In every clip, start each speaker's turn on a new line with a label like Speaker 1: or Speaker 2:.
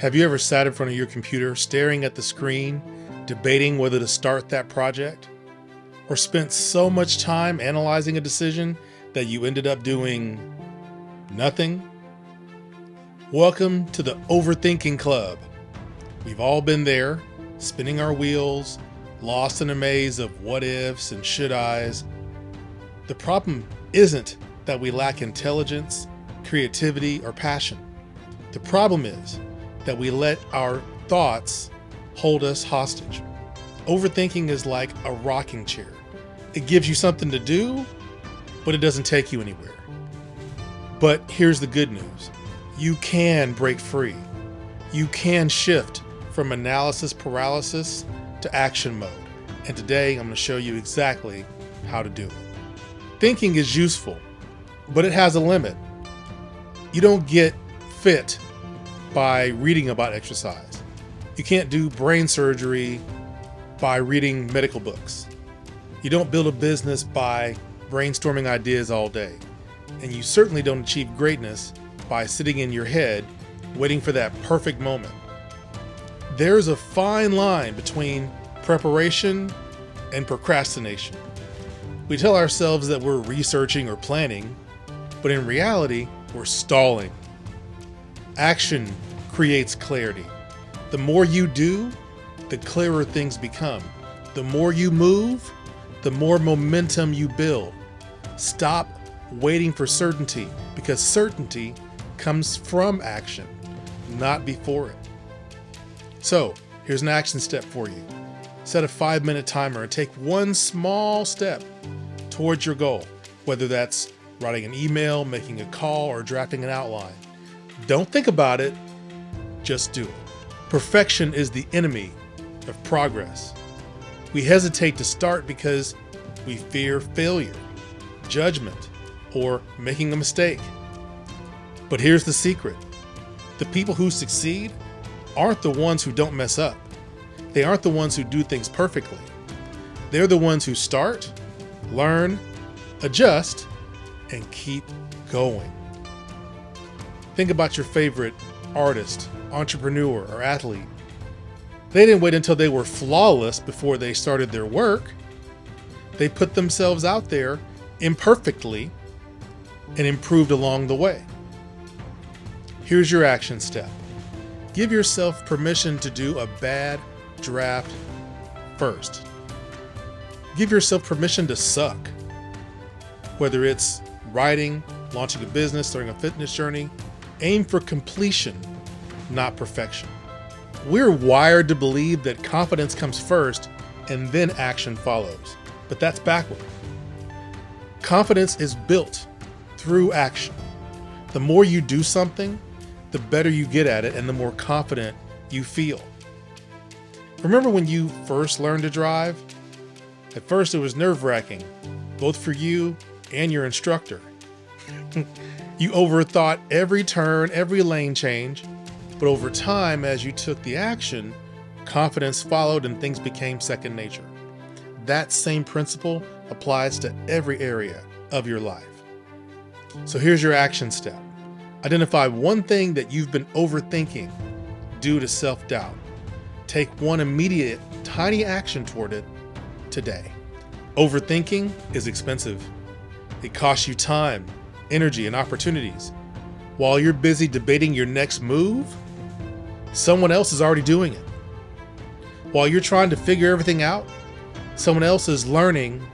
Speaker 1: Have you ever sat in front of your computer, staring at the screen, debating whether to start that project? Or spent so much time analyzing a decision that you ended up doing nothing? Welcome to the Overthinking Club. We've all been there, spinning our wheels, lost in a maze of what ifs and should I's. The problem isn't that we lack intelligence, creativity, or passion. The problem is that we let our thoughts hold us hostage. Overthinking is like a rocking chair. It gives you something to do, but it doesn't take you anywhere. But here's the good news. You can break free. You can shift from analysis paralysis to action mode. And today I'm going to show you exactly how to do it. Thinking is useful, but it has a limit. You don't get fit by reading about exercise. You can't do brain surgery by reading medical books. You don't build a business by brainstorming ideas all day. And you certainly don't achieve greatness by sitting in your head waiting for that perfect moment. There's a fine line between preparation and procrastination. We tell ourselves that we're researching or planning, but in reality, we're stalling. Action creates clarity. The more you do, the clearer things become. The more you move, the more momentum you build. Stop waiting for certainty, because certainty comes from action, not before it. So, here's an action step for you. Set a 5-minute timer and take one small step towards your goal, whether that's writing an email, making a call, or drafting an outline. Don't think about it, just do it. Perfection is the enemy of progress. We hesitate to start because we fear failure, judgment, or making a mistake. But here's the secret. The people who succeed aren't the ones who don't mess up. They aren't the ones who do things perfectly. They're the ones who start, learn, adjust, and keep going. Think about your favorite artist, entrepreneur, or athlete. They didn't wait until they were flawless before they started their work. They put themselves out there imperfectly and improved along the way. Here's your action step. Give yourself permission to do a bad draft first. Give yourself permission to suck. Whether it's writing, launching a business, starting a fitness journey, aim for completion, not perfection. We're wired to believe that confidence comes first and then action follows, but that's backward. Confidence is built through action. The more you do something, the better you get at it and the more confident you feel. Remember when you first learned to drive? At first it was nerve-wracking, both for you and your instructor. You overthought every turn, every lane change, but over time, as you took the action, confidence followed and things became second nature. That same principle applies to every area of your life. So here's your action step. Identify one thing that you've been overthinking due to self-doubt. Take one immediate, tiny action toward it today. Overthinking is expensive. It costs you time, energy, and opportunities. While you're busy debating your next move, someone else is already doing it. While you're trying to figure everything out, someone else is learning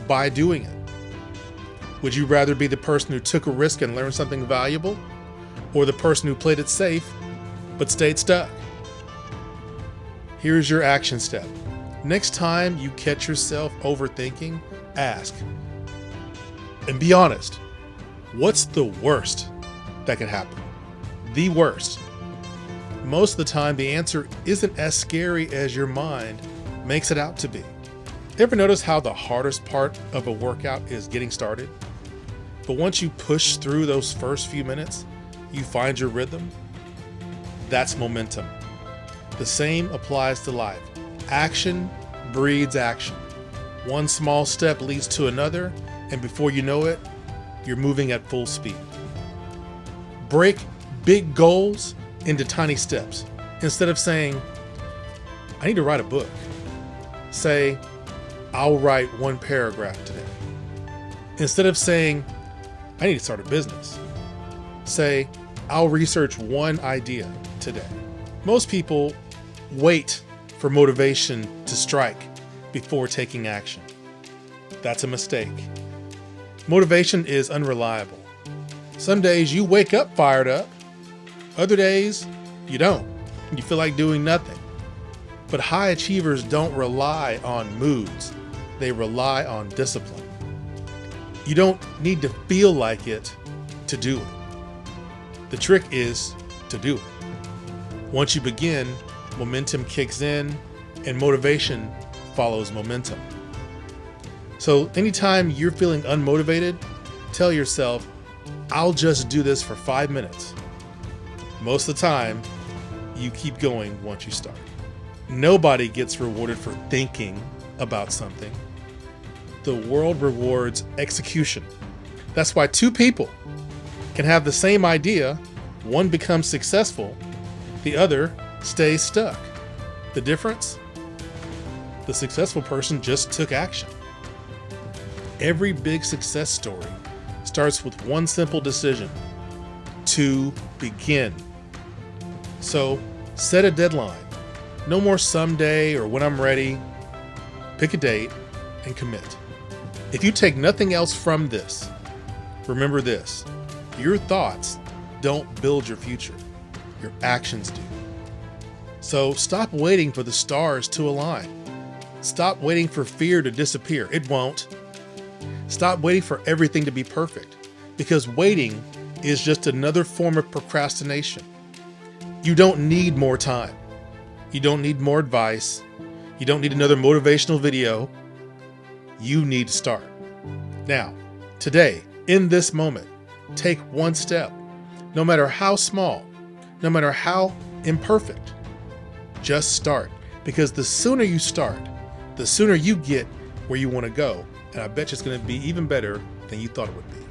Speaker 1: by doing it. Would you rather be the person who took a risk and learned something valuable, or the person who played it safe but stayed stuck? Here's your action step. Next time you catch yourself overthinking, ask, and be honest, what's the worst that could happen? The worst. Most of the time, the answer isn't as scary as your mind makes it out to be. Ever notice how the hardest part of a workout is getting started? But once you push through those first few minutes, you find your rhythm. That's momentum. The same applies to life. Action breeds action. One small step leads to another, and before you know it, you're moving at full speed. Break big goals into tiny steps. Instead of saying, I need to write a book, say, I'll write one paragraph today. Instead of saying, I need to start a business, say, I'll research one idea today. Most people wait for motivation to strike before taking action. That's a mistake. Motivation is unreliable. Some days you wake up fired up. Other days you don't. You feel like doing nothing. But high achievers don't rely on moods. They rely on discipline. You don't need to feel like it to do it. The trick is to do it. Once you begin, momentum kicks in and motivation follows momentum. So anytime you're feeling unmotivated, tell yourself, I'll just do this for 5 minutes. Most of the time, you keep going once you start. Nobody gets rewarded for thinking about something. The world rewards execution. That's why two people can have the same idea. One becomes successful, the other stays stuck. The difference? The successful person just took action. Every big success story starts with one simple decision: to begin. So set a deadline. No more someday or when I'm ready. Pick a date and commit. If you take nothing else from this, remember this: your thoughts don't build your future. Your actions do. So stop waiting for the stars to align. Stop waiting for fear to disappear. It won't. Stop waiting for everything to be perfect, because waiting is just another form of procrastination. You don't need more time. You don't need more advice. You don't need another motivational video. You need to start. Now, today, in this moment, take one step, no matter how small, no matter how imperfect. Just start, because the sooner you start, the sooner you get where you want to go. And I bet you it's going to be even better than you thought it would be.